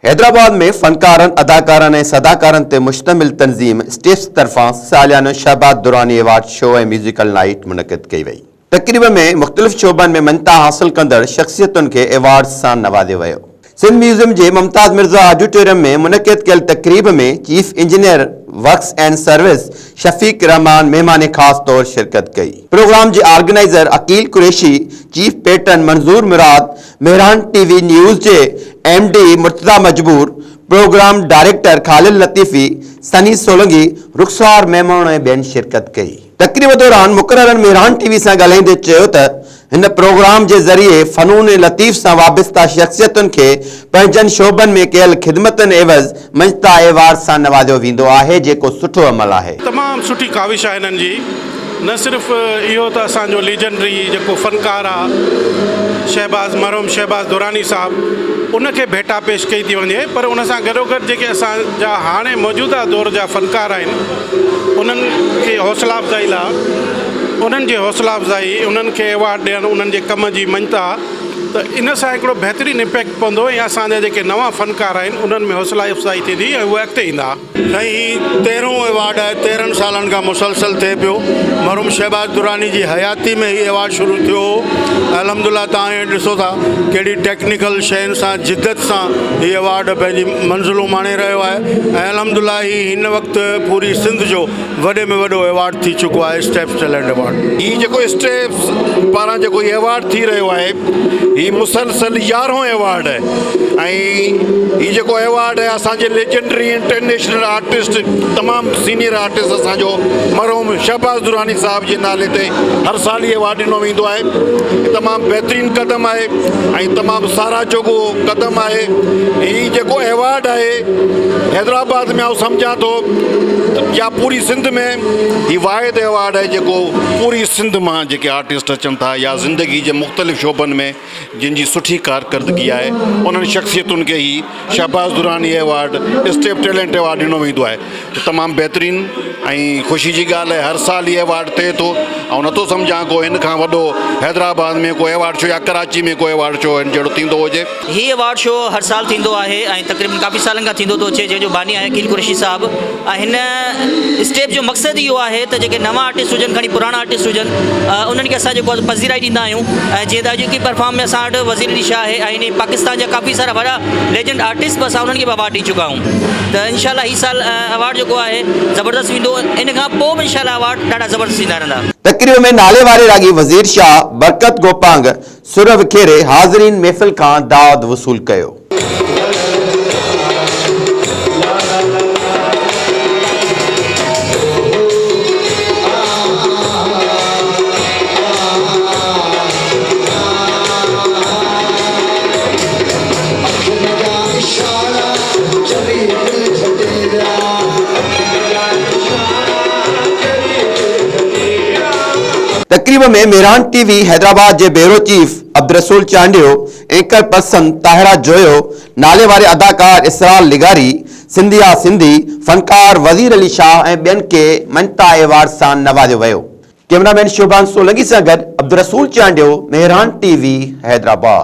हैदराबाद में फनकारन, अदाकारन ऐं सदाकारन ते मुश्तमिल तंज़ीम स्टेप्स तरफ़ां सालियानो शहबाज दुरानी अवार्ड शो ऐं म्यूज़िकल नाइट मुनक़िद कई वई। तक़रीब में मुख़्तलिफ़ शोबनि में मन्ता हासिल कंदड़ शख़्सियतुनि खे एवार्ड सां नवाज़ियो वियो। सिंध म्यूज़ियम जे मुमताज़ मिर्ज़ा ऑडिटोरियम में मुनक़िद कयल तक़रीब में chief engineer works and service Shafiq Rahman मेहमान ख़ास तौर शिरकत कई। प्रोग्राम के organizer Aqeel Qureshi, chief patron Manzoor Murad, Mehran TV news के MD Murtaza Majboor, program director Khalid Latifi, Sunny Solangi, Rukhsar Memon ऐं ॿियनि शिरकत कई। तक़रीब दौरान मुक़ररनि मेहरान टीवी सां ॻाल्हाईंदे चयो त हिन प्रोग्राम के ज़रिए फ़नून लतीफ़ सां वाबस्ता शख़्सियतुनि खे पंहिंजनि शोबनि में कयल ख़िदमतनि एवज़ मंजता एवार्ड सां नवाज़ियो वेंदो आहे, जेको सुठो अमल आहे। तमाम सुठी काविश आहे हिननि जी। न सिर्फ़ इहो त असांजो लीजेंडरी जेको फ़नकार आहे शहबाज, मरहूम शहबाज दुरानी साहब, उनखे भेटा पेश कई थी वञे, पर उन सां गॾोगॾु जेके असांजा हाणे मौजूदा दौर जा फ़नकार आहिनि उन्हनि खे हौसला अफ़ज़ाई लाइ, उन्हनि जे हौसला अफ़ज़ाई, उन्हनि खे एवार्ड ॾियणु, उन्हनि जे कम जी मञता, त इन सां हिकिड़ो बहितरीनु इम्पैक्ट पवंदो ऐं असांजा जेके नवां फ़नकार आहिनि उन्हनि में हौसला अफ़ज़ाई थींदी ऐं उहे अॻिते ईंदा। साईं 13हों एवार्ड आहे, 13 सालनि खां मुसलसल थिए पियो। मरहूम शहबाज दुरानी जी हयाती में ही एवार्ड शुरू थियो। अलहमदुलिल्लाह तव्हां इहो ॾिसो था कहिड़ी टेक्निकल शयुनि सां जिद्दत सां हीउ एवार्ड पंहिंजी मंज़िलूं माणे रहियो आहे ऐं अलहमदुलिल्लाह ही हिन वक़्तु पूरी सिंध जो वॾे में वॾो एवार्ड थी चुको आहे, स्टेप्स टैलेंट एवार्ड। हीउ जेको स्टेप्स पारां जेको एवार्ड थी रहियो आहे ही मुसलसल 11हों एवार्ड आहे ऐं हीउ जेको एवार्ड आहे असांजे लेजेंडरी इंटरनेशनल आर्टिस्ट, तमामु सीनियर आर्टिस्ट असांजो मरहूम शहबाज दुरानी साहब जे नाले ते हर साल ही एवार्ड ॾिनो वेंदो आहे। तमामु बहितरीनु क़दम आहे ऐं तमामु सारा जोॻो क़दम आहे। हीउ जेको एवार्ड आहे हैदराबाद में आउं सम्झां थो या पूरी सिंध में हीउ वाहिद एवार्ड आहे जेको पूरी सिंध मां जेके आर्टिस्ट अचनि था या ज़िंदगी जे मुख़्तलिफ़ शोबनि में जिन जी सुठी कारकर्दगी आहे उन्हनि शख़्सियतुनि खे ही Shahbaz Durrani award, step talent award ॾिनो वेंदो आहे। तमामु बहितरीनु ऐं ख़ुशी जी ॻाल्हि आहे, हर साल ही एवार्ड थिए थो ऐं नथो सम्झां को हिन खां वॾो हैदराबाद में को एवार्ड शो या कराची में को एवार्ड शो जहिड़ो थींदो हुजे। ही एवार्ड शो हर साल थींदो आहे ऐं तक़रीबन काफ़ी सालनि खां थींदो थो अचे, जंहिंजो बानी आहे अकील कुरैशी साहब। हिन स्टेप जो मक़सदु इहो आहे त जेके नवां आर्टिस्ट हुजनि, खणी पुराणा आर्टिस्ट हुजनि, उन्हनि खे असां जेको पज़ीराई ॾींदा आहियूं। ऐं जीअं त अॼु की परफॉर्म में असां वटि वज़ीर अली शाह आहे ऐं पाकिस्तान जा काफ़ी सारा वॾा लेजेंड आर्टिस्ट बि असां उन्हनि खे बि अवार्ड ॾेई चुका आहियूं। त इनशाला ही साल अवार्ड जेको आहे ज़बरदस्त वेंदो, इन खां पोइ बि इनशाला अवार्ड ॾाढा ज़बरदस्त ईंदा रहंदा। तक़रीब में नाले वारे रागी वज़ीर शाह बरकत गोपांग सुर विखेरे हाज़रीन महफ़िल खां दावत वसूल कयो। तक़रीब में मेहरान टीवी हैदराबाद के bureau chief Abdul Chandio, anchor person Tahira जोयो, नाले वारे अदाकार इसरार लिगारी, सिंधिया सिंधी फनकार वज़ीर अली शाह ऐं ॿियनि खे मन्ता एवार्ड सां नवाज़ियो वियो। कैमरामैन शोभान सोलंगी सां गॾु अब्दुल चांडियो, मेहरान टीवी हैदराबाद।